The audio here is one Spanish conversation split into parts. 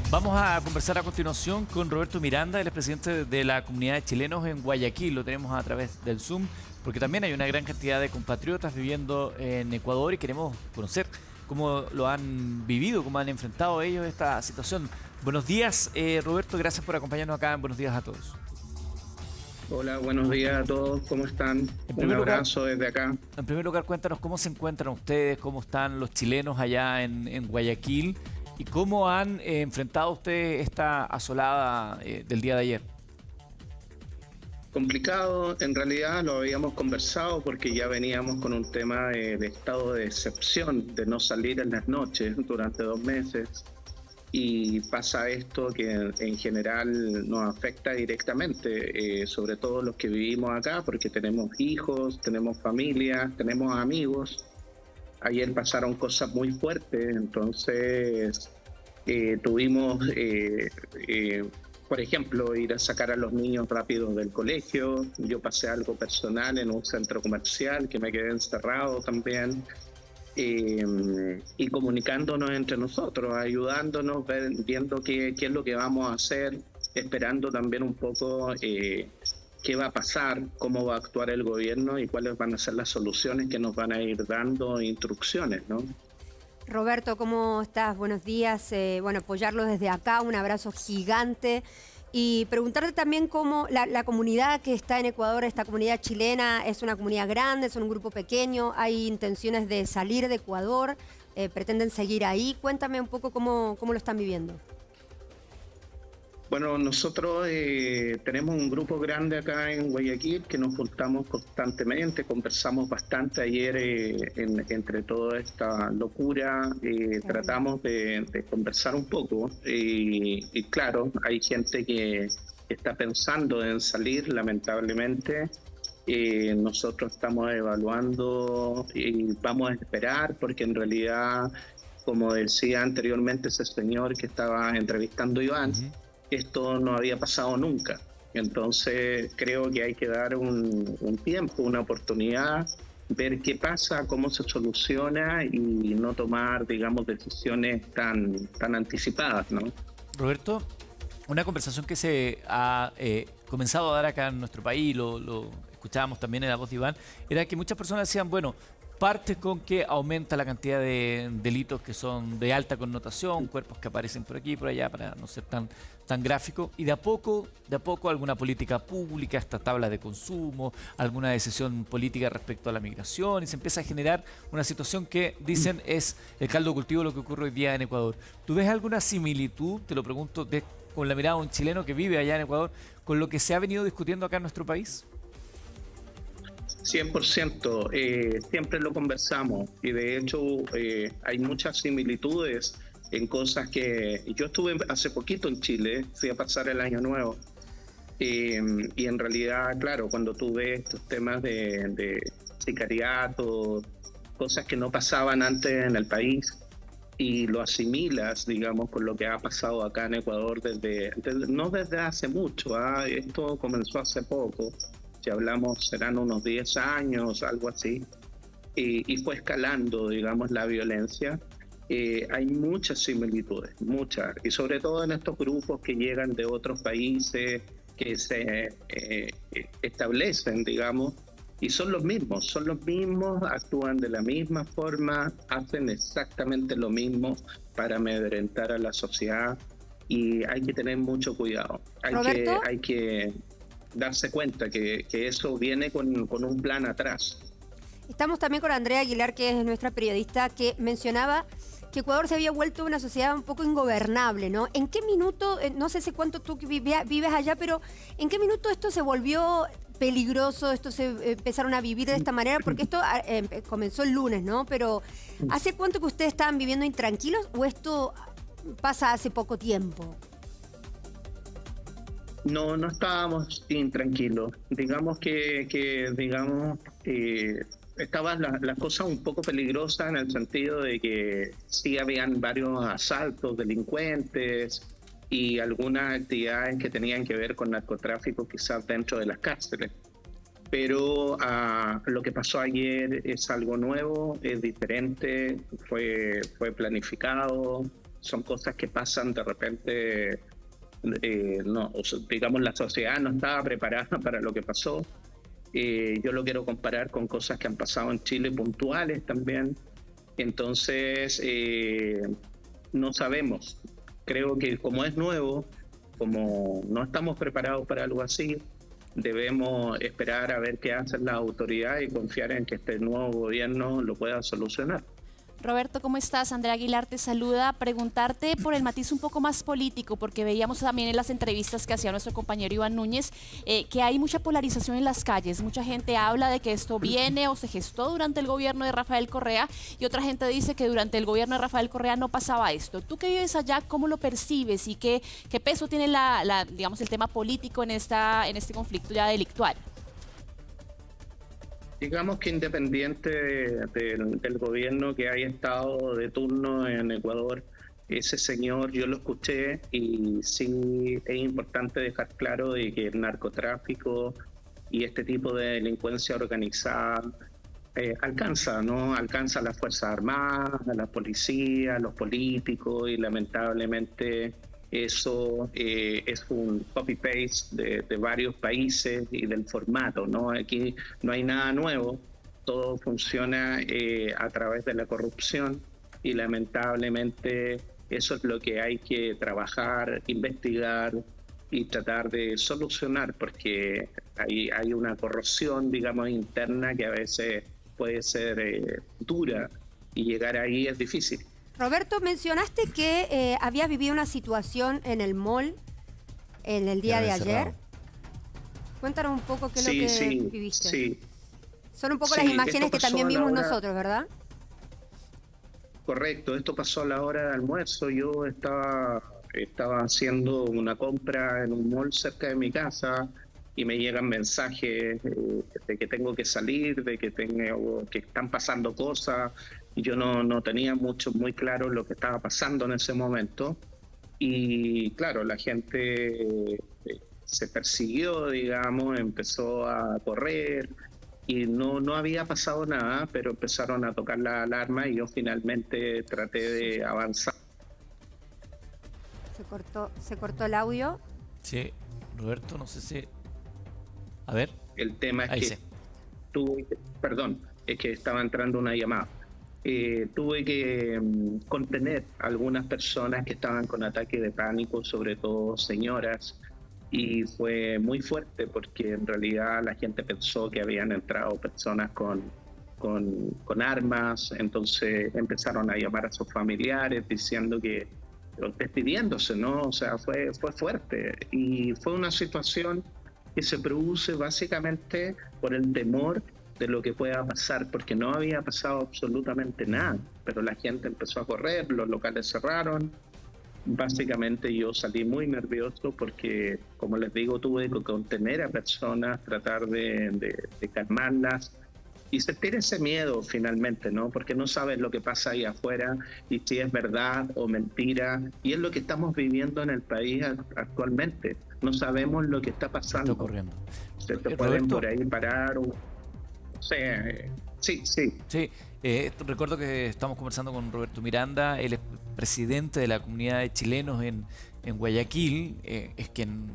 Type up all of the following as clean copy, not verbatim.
Vamos a conversar a continuación con Roberto Miranda, él es presidente de la comunidad de chilenos en Guayaquil. Lo tenemos a través del Zoom, porque también hay una gran cantidad de compatriotas viviendo en Ecuador y queremos conocer cómo lo han vivido, cómo han enfrentado ellos esta situación. Buenos días, Roberto, gracias por acompañarnos acá en Buenos Días a todos. Hola, buenos días a todos, ¿cómo están? Un abrazo desde acá. En primer lugar, cuéntanos cómo se encuentran ustedes, cómo están los chilenos allá en Guayaquil y cómo han enfrentado ustedes esta asolada del día de ayer. Complicado, en realidad lo habíamos conversado porque ya veníamos con un tema de estado de excepción, de no salir en las noches durante 2 meses. Y pasa esto que en general nos afecta directamente, sobre todo los que vivimos acá, porque tenemos hijos, tenemos familia, tenemos amigos. Ayer pasaron cosas muy fuertes, entonces tuvimos, por ejemplo, ir a sacar a los niños rápido del colegio. Yo pasé algo personal en un centro comercial que me quedé encerrado también. Y comunicándonos entre nosotros, ayudándonos, viendo qué es lo que vamos a hacer, esperando también un poco qué va a pasar, cómo va a actuar el gobierno y cuáles van a ser las soluciones que nos van a ir dando instrucciones, ¿no? Roberto, ¿cómo estás? Buenos días. Bueno, apoyarlo desde acá, un abrazo gigante. Y preguntarte también cómo la comunidad que está en Ecuador, esta comunidad chilena, es una comunidad grande, son un grupo pequeño, hay intenciones de salir de Ecuador, pretenden seguir ahí. Cuéntame un poco cómo lo están viviendo. Bueno, nosotros tenemos un grupo grande acá en Guayaquil que nos juntamos constantemente, conversamos bastante ayer entre toda esta locura, tratamos de conversar un poco y claro, hay gente que está pensando en salir, lamentablemente. Nosotros estamos evaluando y vamos a esperar porque en realidad, como decía anteriormente ese señor que estaba entrevistando a Iván, esto no había pasado nunca. Entonces creo que hay que dar un tiempo, una oportunidad, ver qué pasa, cómo se soluciona y no tomar, digamos, decisiones tan anticipadas, ¿no? Roberto, una conversación que se ha comenzado a dar acá en nuestro país, lo escuchábamos también en la voz de Iván, era que muchas personas decían, bueno, parte con que aumenta la cantidad de delitos que son de alta connotación, cuerpos que aparecen por aquí y por allá, para no ser tan gráfico, y de a poco alguna política pública, esta tabla de consumo, alguna decisión política respecto a la migración, y se empieza a generar una situación que dicen es el caldo de cultivo de lo que ocurre hoy día en Ecuador. ¿Tú ves alguna similitud, te lo pregunto, con la mirada de un chileno que vive allá en Ecuador, con lo que se ha venido discutiendo acá en nuestro país? 100%, siempre lo conversamos y de hecho hay muchas similitudes en cosas que... Yo estuve hace poquito en Chile, fui a pasar el año nuevo y en realidad, claro, cuando tú ves estos temas de sicariato, cosas que no pasaban antes en el país y lo asimilas, digamos, con lo que ha pasado acá en Ecuador no desde hace mucho, esto comenzó hace poco. Si hablamos, serán unos 10 años, algo así, y fue escalando, digamos, la violencia. Hay muchas similitudes, muchas, y sobre todo en estos grupos que llegan de otros países, que se establecen, digamos, y son los mismos, actúan de la misma forma, hacen exactamente lo mismo para amedrentar a la sociedad, y hay que tener mucho cuidado. Hay que darse cuenta que eso viene con un plan atrás. Estamos también con Andrea Aguilar, que es nuestra periodista, que mencionaba que Ecuador se había vuelto una sociedad un poco ingobernable, ¿no? ¿En qué minuto, no sé si cuánto tú vives allá, pero en qué minuto esto se volvió peligroso, esto se empezaron a vivir de esta manera? Porque esto comenzó el lunes, ¿no? Pero ¿hace cuánto que ustedes estaban viviendo intranquilos o esto pasa hace poco tiempo? No estábamos intranquilos. Digamos que estaban las cosas un poco peligrosas en el sentido de que sí habían varios asaltos, delincuentes y algunas actividades que tenían que ver con narcotráfico quizás dentro de las cárceles. Pero lo que pasó ayer es algo nuevo, es diferente, fue planificado. son cosas que pasan de repente. No, o sea, digamos, la sociedad no estaba preparada para lo que pasó. Yo lo quiero comparar con cosas que han pasado en Chile puntuales también. Entonces, no sabemos. Creo que como es nuevo, como no estamos preparados para algo así, debemos esperar a ver qué hacen las autoridades y confiar en que este nuevo gobierno lo pueda solucionar. Roberto, ¿cómo estás? Andrea Aguilar te saluda. Preguntarte por el matiz un poco más político, porque veíamos también en las entrevistas que hacía nuestro compañero Iván Núñez que hay mucha polarización en las calles. Mucha gente habla de que esto viene o se gestó durante el gobierno de Rafael Correa y otra gente dice que durante el gobierno de Rafael Correa no pasaba esto. Tú que vives allá, ¿cómo lo percibes y qué peso tiene digamos, el tema político en este conflicto ya delictual? Digamos que independiente del gobierno que haya estado de turno en Ecuador, ese señor yo lo escuché y sí es importante dejar claro de que el narcotráfico y este tipo de delincuencia organizada alcanza a las Fuerzas Armadas, a la policía, a los políticos, y lamentablemente eso es un copy-paste de varios países y del formato, ¿no? Aquí no hay nada nuevo, todo funciona a través de la corrupción y lamentablemente eso es lo que hay que trabajar, investigar y tratar de solucionar, porque hay una corrosión, digamos, interna que a veces puede ser dura y llegar ahí es difícil. Roberto, mencionaste que habías vivido una situación en el mall en el día de ayer. Cuéntanos un poco qué es lo que viviste. Sí. Son un poco las imágenes que también vimos nosotros, ¿verdad? Correcto, esto pasó a la hora de almuerzo. Yo estaba haciendo una compra en un mall cerca de mi casa y me llegan mensajes de que tengo que salir, de que están pasando cosas. Yo no tenía muy claro lo que estaba pasando en ese momento. Y claro, la gente se persiguió, digamos, empezó a correr y no había pasado nada, pero empezaron a tocar la alarma y yo finalmente traté de avanzar. Se cortó el audio. Sí, Roberto, no sé si... A ver. El tema es Ahí que es que estaba entrando una llamada. Tuve que contener a algunas personas que estaban con ataque de pánico, sobre todo señoras, y fue muy fuerte porque en realidad la gente pensó que habían entrado personas con armas, entonces empezaron a llamar a sus familiares diciendo que, despidiéndose, ¿no? O sea, fue fuerte y fue una situación que se produce básicamente por el temor de lo que pueda pasar, porque no había pasado absolutamente nada, pero la gente empezó a correr, los locales cerraron. Básicamente yo salí muy nervioso porque, como les digo, tuve que contener a personas, tratar de calmarlas y sentir ese miedo finalmente, ¿no? Porque no sabes lo que pasa ahí afuera y si es verdad o mentira, y es lo que estamos viviendo en el país actualmente. No sabemos lo que está pasando. Está ocurriendo. Se te pueden por ahí parar o... Sí. Recuerdo que estamos conversando con Roberto Miranda, él es presidente de la comunidad de chilenos en Guayaquil, es quien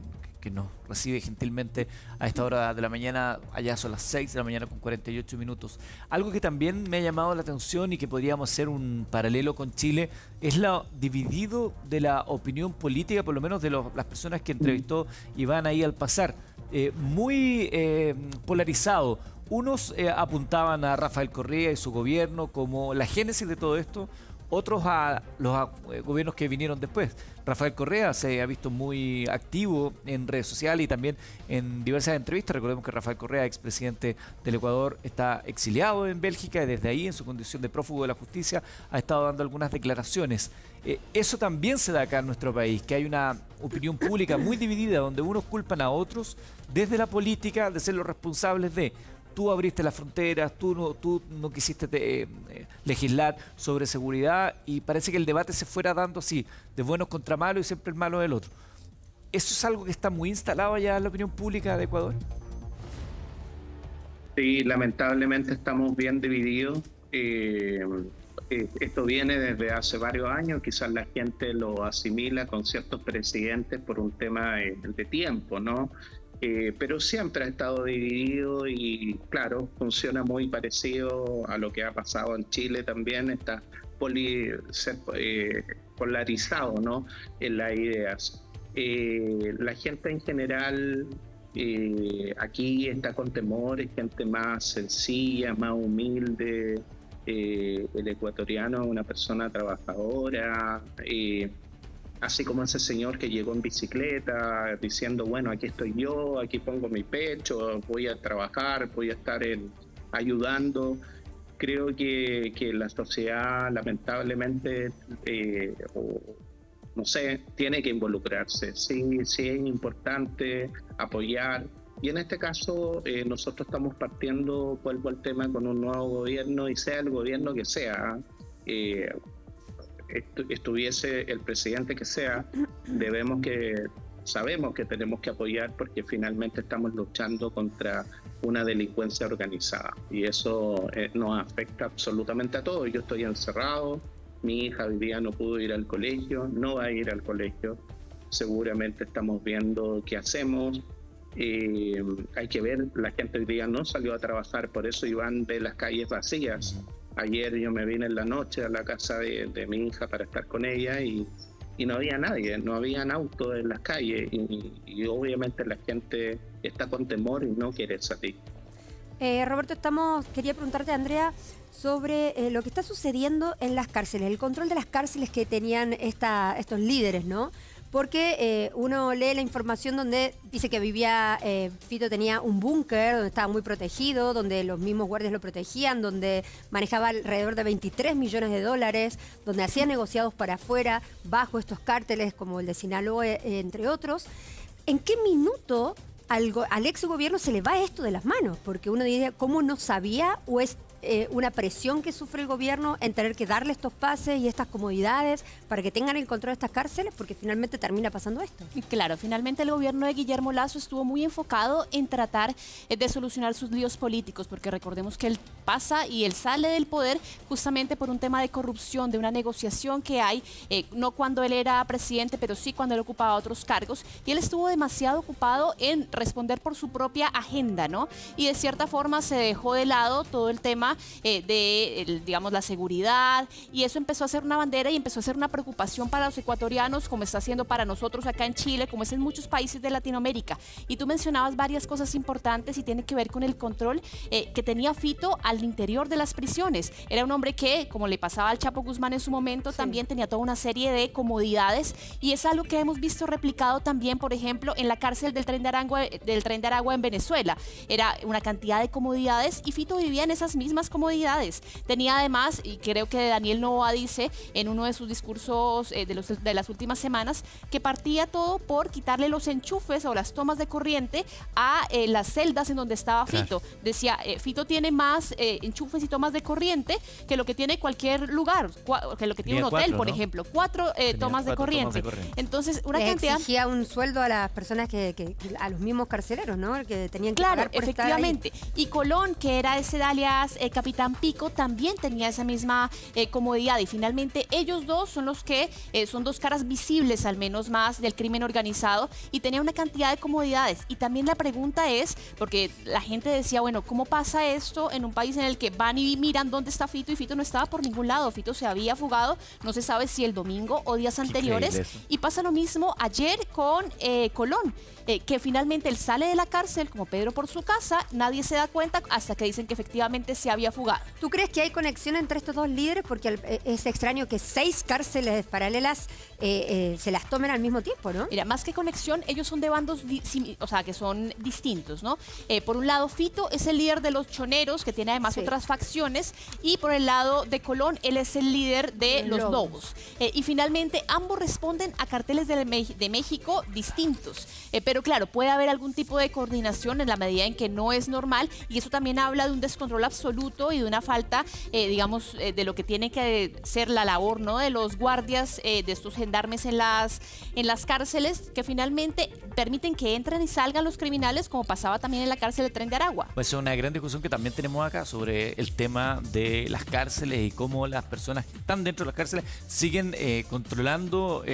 nos recibe gentilmente a esta hora de la mañana. Allá son las 6 de la mañana con 48 minutos. Algo que también me ha llamado la atención y que podríamos hacer un paralelo con Chile es lo dividido de la opinión política, por lo menos de las personas que entrevistó Iván ahí al pasar. Muy polarizado. Unos apuntaban a Rafael Correa y su gobierno como la génesis de todo esto, otros a los gobiernos que vinieron después. Rafael Correa se ha visto muy activo en redes sociales y también en diversas entrevistas. Recordemos que Rafael Correa, expresidente del Ecuador, está exiliado en Bélgica y desde ahí, en su condición de prófugo de la justicia, ha estado dando algunas declaraciones. Eso también se da acá en nuestro país, que hay una opinión pública muy dividida, donde unos culpan a otros desde la política de ser los responsables de... Tú abriste las fronteras, tú no quisiste legislar sobre seguridad y parece que el debate se fuera dando así, de buenos contra malos y siempre el malo del otro. ¿Eso es algo que está muy instalado ya en la opinión pública de Ecuador? Sí, lamentablemente estamos bien divididos. esto viene desde hace varios años, quizás la gente lo asimila con ciertos presidentes por un tema de tiempo, ¿no? Pero siempre ha estado dividido y claro, funciona muy parecido a lo que ha pasado en Chile también, está polarizado, ¿no? En las ideas. La gente en general aquí está con temor, es gente más sencilla, más humilde. El ecuatoriano es una persona trabajadora, así como ese señor que llegó en bicicleta diciendo, bueno, aquí estoy yo, aquí pongo mi pecho, voy a trabajar, voy a estar ayudando. Creo que la sociedad lamentablemente, no sé, tiene que involucrarse. Sí, sí es importante apoyar. Y en este caso nosotros estamos partiendo, vuelvo al tema, con un nuevo gobierno, y sea el gobierno que sea, estuviese el presidente que sea, sabemos que tenemos que apoyar porque finalmente estamos luchando contra una delincuencia organizada y eso nos afecta absolutamente a todos. Yo estoy encerrado, mi hija hoy día no pudo ir al colegio, no va a ir al colegio, seguramente estamos viendo qué hacemos. Hay que ver, la gente hoy día no salió a trabajar, por eso Iván ve las calles vacías. Ayer yo me vine en la noche a la casa de mi hija para estar con ella y no había nadie, no habían autos en las calles y obviamente la gente está con temor y no quiere salir. Roberto, quería preguntarte, Andrea, sobre lo que está sucediendo en las cárceles, el control de las cárceles que tenían estos líderes, ¿no? Porque uno lee la información donde dice que Fito tenía un búnker donde estaba muy protegido, donde los mismos guardias lo protegían, donde manejaba alrededor de 23 millones de dólares, donde hacía negociados para afuera, bajo estos cárteles como el de Sinaloa, entre otros. ¿En qué minuto al ex gobierno se le va esto de las manos? Porque uno diría, ¿cómo no sabía? ¿O es una presión que sufre el gobierno en tener que darle estos pases y estas comodidades para que tengan el control de estas cárceles? Porque finalmente termina pasando esto. Y claro, finalmente el gobierno de Guillermo Lasso estuvo muy enfocado en tratar de solucionar sus líos políticos, porque recordemos que él pasa y él sale del poder justamente por un tema de corrupción, de una negociación que hay, no cuando él era presidente, pero sí cuando él ocupaba otros cargos, y él estuvo demasiado ocupado en responder por su propia agenda, ¿no? Y de cierta forma se dejó de lado todo el tema digamos, la seguridad, y eso empezó a ser una bandera y empezó a ser una preocupación para los ecuatorianos, como está haciendo para nosotros acá en Chile, como es en muchos países de Latinoamérica. Y tú mencionabas varias cosas importantes y tiene que ver con el control que tenía Fito al interior de las prisiones. Era un hombre que, como le pasaba al Chapo Guzmán en su momento, sí, también tenía toda una serie de comodidades, y es algo que hemos visto replicado también, por ejemplo, en la cárcel del Tren de Aragua en Venezuela. Era una cantidad de comodidades y Fito vivía en esas mismas comodidades. Tenía además, y creo que Daniel Noboa dice en uno de sus discursos de las últimas semanas, que partía todo por quitarle los enchufes o las tomas de corriente a las celdas en donde estaba Fito. Claro. Decía, Fito tiene más enchufes y tomas de corriente que lo que tiene cualquier lugar, que lo que tiene un hotel, 4, por ejemplo. 4 tomas de corriente. Entonces, una cantidad... Exigía un sueldo a las personas a los mismos carceleros, ¿no? Que tenían que pagar por efectivamente. Estar ahí. Y Colón, que era ese alias Capitán Pico, también tenía esa misma comodidad, y finalmente ellos dos son los que son dos caras visibles al menos más del crimen organizado, y tenía una cantidad de comodidades. Y también la pregunta es, porque la gente decía, bueno, ¿cómo pasa esto en un país en el que van y miran dónde está Fito? Y Fito no estaba por ningún lado, Fito se había fugado, no se sabe si el domingo o días anteriores, y pasa lo mismo ayer con Colón, que finalmente él sale de la cárcel como Pedro por su casa, nadie se da cuenta hasta que dicen que efectivamente se había fugado. ¿Tú crees que hay conexión entre estos dos líderes? Porque es extraño que 6 cárceles paralelas se las tomen al mismo tiempo, ¿no? Mira, más que conexión, ellos son de bandos, o sea, que son distintos, ¿no? Por un lado, Fito es el líder de los choneros, que tiene además otras facciones, y por el lado de Colón, él es el líder de los lobos. Y finalmente, ambos responden a carteles de México distintos. Pero claro, puede haber algún tipo de coordinación en la medida en que no es normal, y eso también habla de un descontrol absoluto absoluto y de una falta, digamos, de lo que tiene que ser la labor, ¿no?, de los guardias, de estos gendarmes en las cárceles, que finalmente permiten que entren y salgan los criminales, como pasaba también en la cárcel de Tren de Aragua. Pues es una gran discusión que también tenemos acá sobre el tema de las cárceles y cómo las personas que están dentro de las cárceles siguen controlando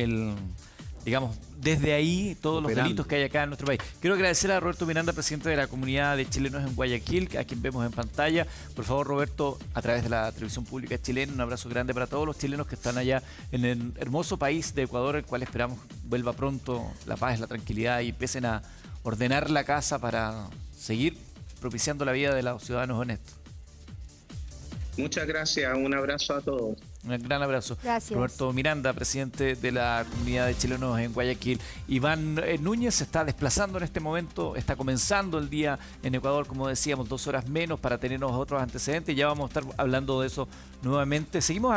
digamos, desde ahí todos los delitos que hay acá en nuestro país. Quiero agradecer a Roberto Miranda, presidente de la comunidad de chilenos en Guayaquil, a quien vemos en pantalla. Por favor, Roberto, a través de la televisión pública chilena, un abrazo grande para todos los chilenos que están allá en el hermoso país de Ecuador, el cual esperamos vuelva pronto la paz, la tranquilidad y empiecen a ordenar la casa para seguir propiciando la vida de los ciudadanos honestos. Muchas gracias, un abrazo a todos. Un gran abrazo. Gracias. Roberto Miranda, presidente de la comunidad de chilenos en Guayaquil. Iván Núñez se está desplazando en este momento, está comenzando el día en Ecuador, como decíamos, 2 horas menos para tener otros antecedentes. Ya vamos a estar hablando de eso nuevamente. Seguimos